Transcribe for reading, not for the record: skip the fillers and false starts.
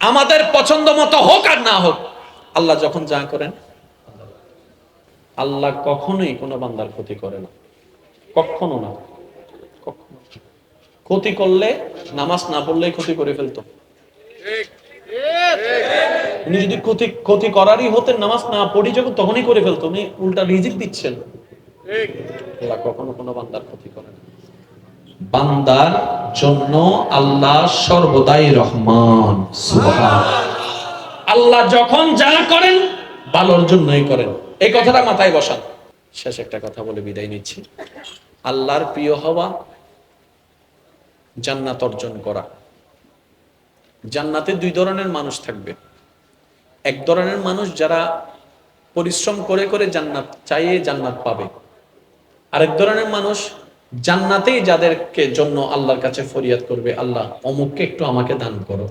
আমাদের পছন্দ মতো হোক আর না হোক, আল্লাহ যখন যা করেন, আল্লাহ কখনোই কোনো বান্দার ক্ষতি করে না, কখনো না, কখনো। ক্ষতি করলে নামাজ না পড়লেই ক্ষতি করে ফেলতো। উনি যদি ক্ষতি করারই হতেন, নামাজ না পড়ি যখন তখনই করে ফেলতো। উনি উল্টা রিজিক দিচ্ছেন। আল্লাহ কখনো কোনো বান্দার ক্ষতি করে না। বান্দার জন্য আল্লাহ সর্বদাই রহমান। সুবহানাল্লাহ। আল্লাহ যখন যা করেন ভালোর জন্যই করেন, এই কথাটা মাথায় বসান। শেষ একটা কথা বলে বিদায় নিচ্ছি। আল্লাহর প্রিয় হওয়া, জান্নাত অর্জন করা। জান্নাতে দুই ধরনের মানুষ থাকবে। এক ধরনের মানুষ যারা পরিশ্রম করে করে জান্নাত চাইয়ে জান্নাত পাবে। আরেক ধরনের মানুষ জান্নাতেই যাদেরকে জন্য আল্লাহর কাছে ফরিয়াদ করবে, আল্লাহ অমুককে একটু আমাকে দান করো।